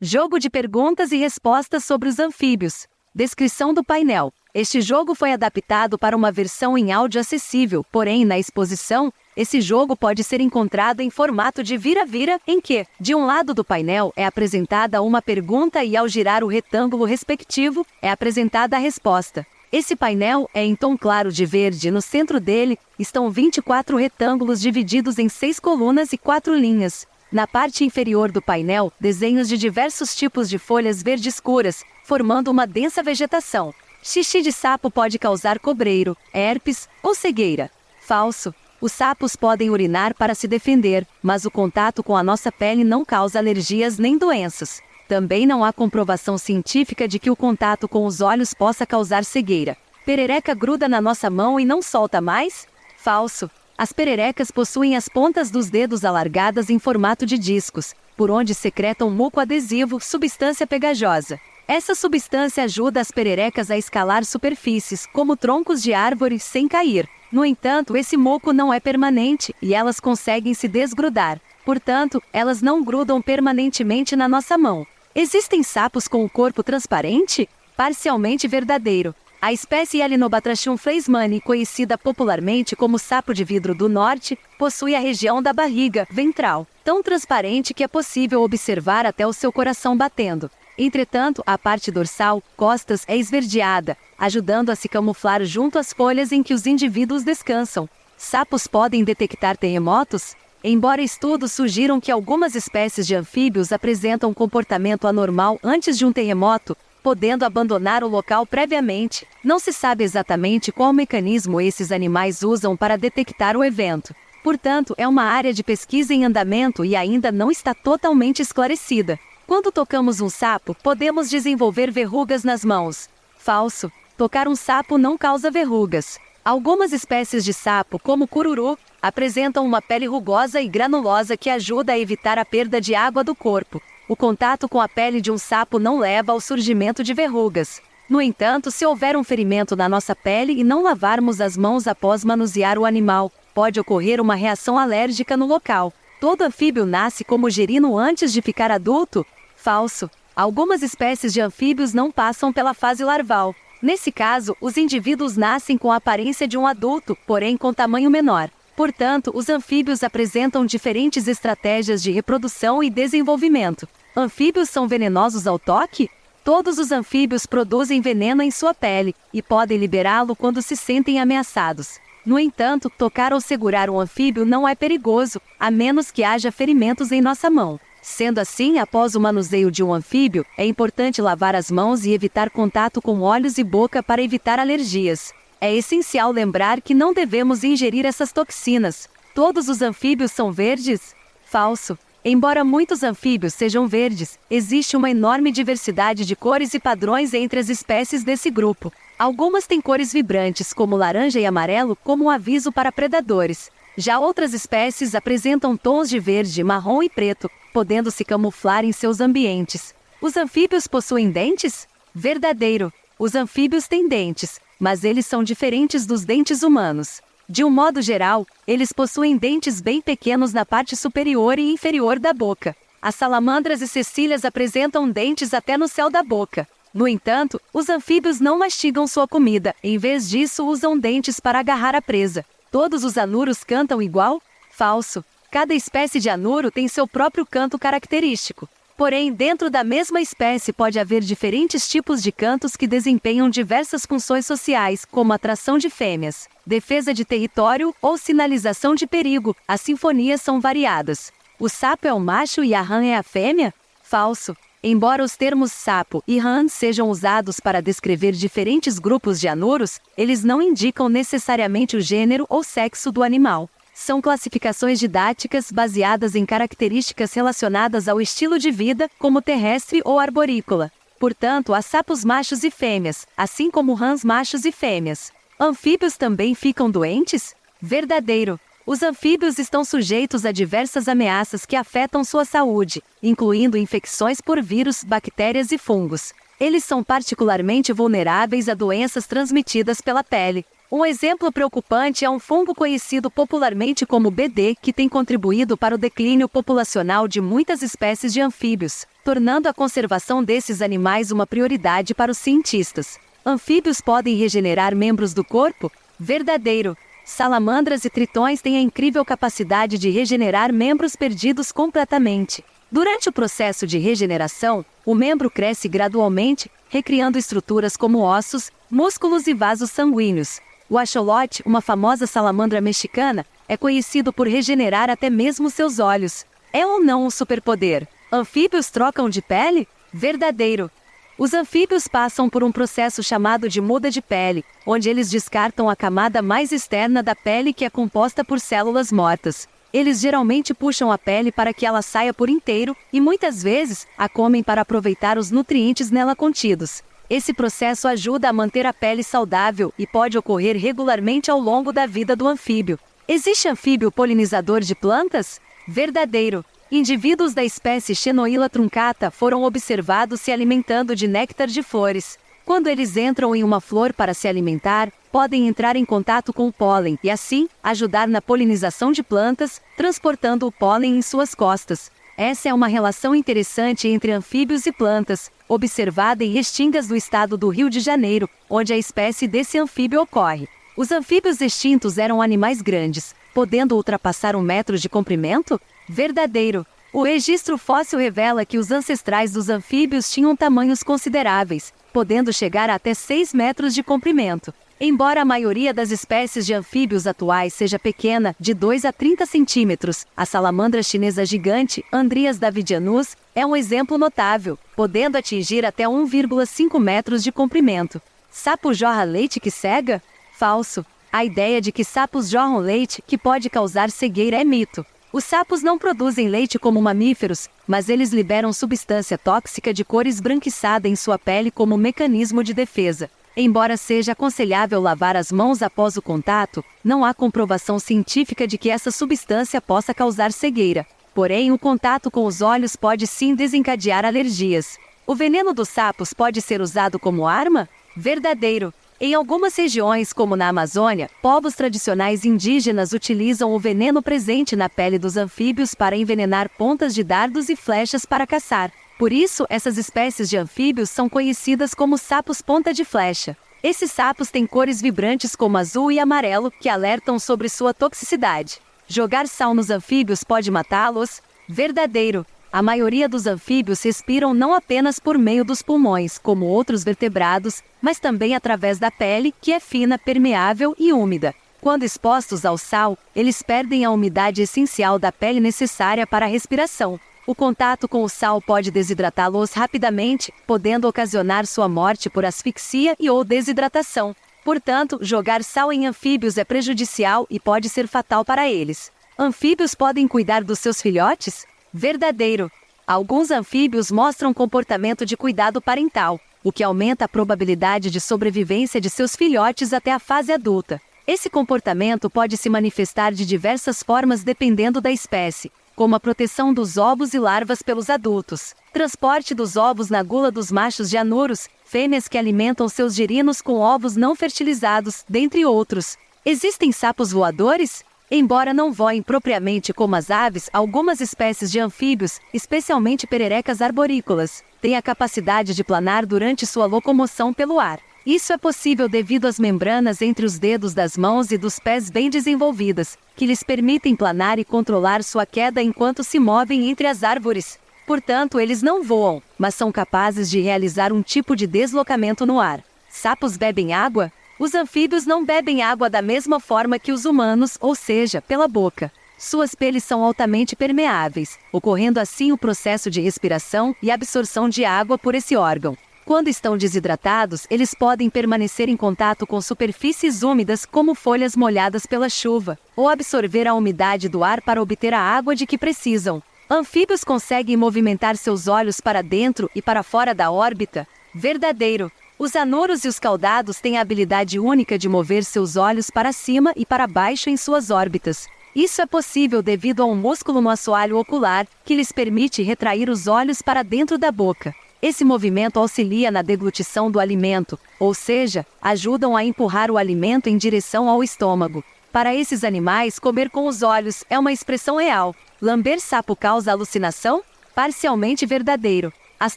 Jogo de perguntas e respostas sobre os anfíbios. Descrição do painel. Este jogo foi adaptado para uma versão em áudio acessível, porém, na exposição, esse jogo pode ser encontrado em formato de vira-vira, em que, de um lado do painel, é apresentada uma pergunta e ao girar o retângulo respectivo, é apresentada a resposta. Esse painel é em tom claro de verde e no centro dele estão 24 retângulos divididos em 6 colunas e 4 linhas. Na parte inferior do painel, desenhos de diversos tipos de folhas verde escuras, formando uma densa vegetação. Xixi de sapo pode causar cobreiro, herpes ou cegueira. Falso. Os sapos podem urinar para se defender, mas o contato com a nossa pele não causa alergias nem doenças. Também não há comprovação científica de que o contato com os olhos possa causar cegueira. Perereca gruda na nossa mão e não solta mais? Falso. As pererecas possuem as pontas dos dedos alargadas em formato de discos, por onde secretam muco adesivo, substância pegajosa. Essa substância ajuda as pererecas a escalar superfícies, como troncos de árvores, sem cair. No entanto, esse muco não é permanente e elas conseguem se desgrudar. Portanto, elas não grudam permanentemente na nossa mão. Existem sapos com o corpo transparente? Parcialmente verdadeiro. A espécie Elinobatrachium fleismani, conhecida popularmente como sapo de vidro do norte, possui a região da barriga ventral, tão transparente que é possível observar até o seu coração batendo. Entretanto, a parte dorsal, costas, é esverdeada, ajudando a se camuflar junto às folhas em que os indivíduos descansam. Sapos podem detectar terremotos? Embora estudos sugiram que algumas espécies de anfíbios apresentam comportamento anormal antes de um terremoto, podendo abandonar o local previamente, não se sabe exatamente qual mecanismo esses animais usam para detectar o evento. Portanto, é uma área de pesquisa em andamento e ainda não está totalmente esclarecida. Quando tocamos um sapo, podemos desenvolver verrugas nas mãos. Falso. Tocar um sapo não causa verrugas. Algumas espécies de sapo, como o cururu, apresentam uma pele rugosa e granulosa que ajuda a evitar a perda de água do corpo. O contato com a pele de um sapo não leva ao surgimento de verrugas. No entanto, se houver um ferimento na nossa pele e não lavarmos as mãos após manusear o animal, pode ocorrer uma reação alérgica no local. Todo anfíbio nasce como gerino antes de ficar adulto? Falso. Algumas espécies de anfíbios não passam pela fase larval. Nesse caso, os indivíduos nascem com a aparência de um adulto, porém com tamanho menor. Portanto, os anfíbios apresentam diferentes estratégias de reprodução e desenvolvimento. Anfíbios são venenosos ao toque? Todos os anfíbios produzem veneno em sua pele, e podem liberá-lo quando se sentem ameaçados. No entanto, tocar ou segurar um anfíbio não é perigoso, a menos que haja ferimentos em nossa mão. Sendo assim, após o manuseio de um anfíbio, é importante lavar as mãos e evitar contato com olhos e boca para evitar alergias. É essencial lembrar que não devemos ingerir essas toxinas. Todos os anfíbios são verdes? Falso. Embora muitos anfíbios sejam verdes, existe uma enorme diversidade de cores e padrões entre as espécies desse grupo. Algumas têm cores vibrantes, como laranja e amarelo, como um aviso para predadores. Já outras espécies apresentam tons de verde, marrom e preto, podendo se camuflar em seus ambientes. Os anfíbios possuem dentes? Verdadeiro. Os anfíbios têm dentes, mas eles são diferentes dos dentes humanos. De um modo geral, eles possuem dentes bem pequenos na parte superior e inferior da boca. As salamandras e cecílias apresentam dentes até no céu da boca. No entanto, os anfíbios não mastigam sua comida, em vez disso usam dentes para agarrar a presa. Todos os anuros cantam igual? Falso. Cada espécie de anuro tem seu próprio canto característico. Porém, dentro da mesma espécie pode haver diferentes tipos de cantos que desempenham diversas funções sociais, como atração de fêmeas, defesa de território ou sinalização de perigo. As sinfonias são variadas. O sapo é o macho e a rã é a fêmea? Falso. Embora os termos sapo e rã sejam usados para descrever diferentes grupos de anuros, eles não indicam necessariamente o gênero ou sexo do animal. São classificações didáticas baseadas em características relacionadas ao estilo de vida, como terrestre ou arborícola. Portanto, há sapos machos e fêmeas, assim como rãs machos e fêmeas. Anfíbios também ficam doentes? Verdadeiro. Os anfíbios estão sujeitos a diversas ameaças que afetam sua saúde, incluindo infecções por vírus, bactérias e fungos. Eles são particularmente vulneráveis a doenças transmitidas pela pele. Um exemplo preocupante é um fungo conhecido popularmente como BD, que tem contribuído para o declínio populacional de muitas espécies de anfíbios. tornando a conservação desses animais uma prioridade para os cientistas. Anfíbios podem regenerar membros do corpo? Verdadeiro. Salamandras e tritões têm a incrível capacidade de regenerar membros perdidos completamente. Durante o processo de regeneração, o membro cresce gradualmente, recriando estruturas como ossos, músculos e vasos sanguíneos. O axolote, uma famosa salamandra mexicana, é conhecido por regenerar até mesmo seus olhos. É ou não um superpoder? Anfíbios trocam de pele? Verdadeiro. Os anfíbios passam por um processo chamado de muda de pele, onde eles descartam a camada mais externa da pele que é composta por células mortas. Eles geralmente puxam a pele para que ela saia por inteiro e muitas vezes a comem para aproveitar os nutrientes nela contidos. Esse processo ajuda a manter a pele saudável e pode ocorrer regularmente ao longo da vida do anfíbio. Existe anfíbio polinizador de plantas? Verdadeiro. Indivíduos da espécie Xenoila truncata foram observados se alimentando de néctar de flores. Quando eles entram em uma flor para se alimentar, podem entrar em contato com o pólen e, assim, ajudar na polinização de plantas, transportando o pólen em suas costas. Essa é uma relação interessante entre anfíbios e plantas, observada em Restingas do estado do Rio de Janeiro, onde a espécie desse anfíbio ocorre. Os anfíbios extintos eram animais grandes, podendo ultrapassar 1 metro de comprimento? Verdadeiro. O registro fóssil revela que os ancestrais dos anfíbios tinham tamanhos consideráveis, podendo chegar a até 6 metros de comprimento. Embora a maioria das espécies de anfíbios atuais seja pequena, de 2 a 30 centímetros, a salamandra chinesa gigante, Andrias davidianus, é um exemplo notável, podendo atingir até 1,5 metros de comprimento. Sapo jorra leite que cega? Falso. A ideia de que sapos jorram leite que pode causar cegueira é mito. Os sapos não produzem leite como mamíferos, mas eles liberam substância tóxica de cor esbranquiçada em sua pele como mecanismo de defesa. Embora seja aconselhável lavar as mãos após o contato, não há comprovação científica de que essa substância possa causar cegueira. Porém, o contato com os olhos pode sim desencadear alergias. O veneno dos sapos pode ser usado como arma? Verdadeiro. Em algumas regiões, como na Amazônia, povos tradicionais indígenas utilizam o veneno presente na pele dos anfíbios para envenenar pontas de dardos e flechas para caçar. Por isso, essas espécies de anfíbios são conhecidas como sapos ponta de flecha. Esses sapos têm cores vibrantes como azul e amarelo que alertam sobre sua toxicidade. Jogar sal nos anfíbios pode matá-los? Verdadeiro. A maioria dos anfíbios respiram não apenas por meio dos pulmões, como outros vertebrados, mas também através da pele, que é fina, permeável e úmida. Quando expostos ao sal, eles perdem a umidade essencial da pele necessária para a respiração. O contato com o sal pode desidratá-los rapidamente, podendo ocasionar sua morte por asfixia e ou desidratação. Portanto, jogar sal em anfíbios é prejudicial e pode ser fatal para eles. Anfíbios podem cuidar dos seus filhotes? Verdadeiro. Alguns anfíbios mostram comportamento de cuidado parental, o que aumenta a probabilidade de sobrevivência de seus filhotes até a fase adulta. Esse comportamento pode se manifestar de diversas formas dependendo da espécie, como a proteção dos ovos e larvas pelos adultos, transporte dos ovos na gula dos machos de anuros, fêmeas que alimentam seus gerinos com ovos não fertilizados, dentre outros. Existem sapos voadores? Embora não voem propriamente como as aves, algumas espécies de anfíbios, especialmente pererecas arborícolas, têm a capacidade de planar durante sua locomoção pelo ar. Isso é possível devido às membranas entre os dedos das mãos e dos pés bem desenvolvidas, que lhes permitem planar e controlar sua queda enquanto se movem entre as árvores. Portanto, eles não voam, mas são capazes de realizar um tipo de deslocamento no ar. Sapos bebem água? Os anfíbios não bebem água da mesma forma que os humanos, ou seja, pela boca. Suas peles são altamente permeáveis, ocorrendo assim o processo de respiração e absorção de água por esse órgão. Quando estão desidratados, eles podem permanecer em contato com superfícies úmidas como folhas molhadas pela chuva, ou absorver a umidade do ar para obter a água de que precisam. Anfíbios conseguem movimentar seus olhos para dentro e para fora da órbita? Verdadeiro. Os anuros e os caudados têm a habilidade única de mover seus olhos para cima e para baixo em suas órbitas. Isso é possível devido a um músculo no assoalho ocular, que lhes permite retrair os olhos para dentro da boca. Esse movimento auxilia na deglutição do alimento, ou seja, ajudam a empurrar o alimento em direção ao estômago. Para esses animais, comer com os olhos é uma expressão real. Lamber sapo causa alucinação? Parcialmente verdadeiro. As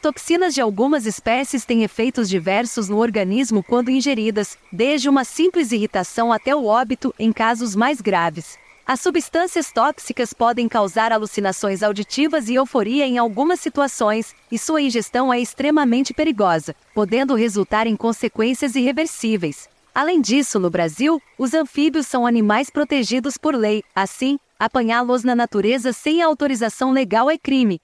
toxinas de algumas espécies têm efeitos diversos no organismo quando ingeridas, desde uma simples irritação até o óbito em casos mais graves. As substâncias tóxicas podem causar alucinações auditivas e euforia em algumas situações, e sua ingestão é extremamente perigosa, podendo resultar em consequências irreversíveis. Além disso, no Brasil, os anfíbios são animais protegidos por lei. Assim, apanhá-los na natureza sem autorização legal é crime.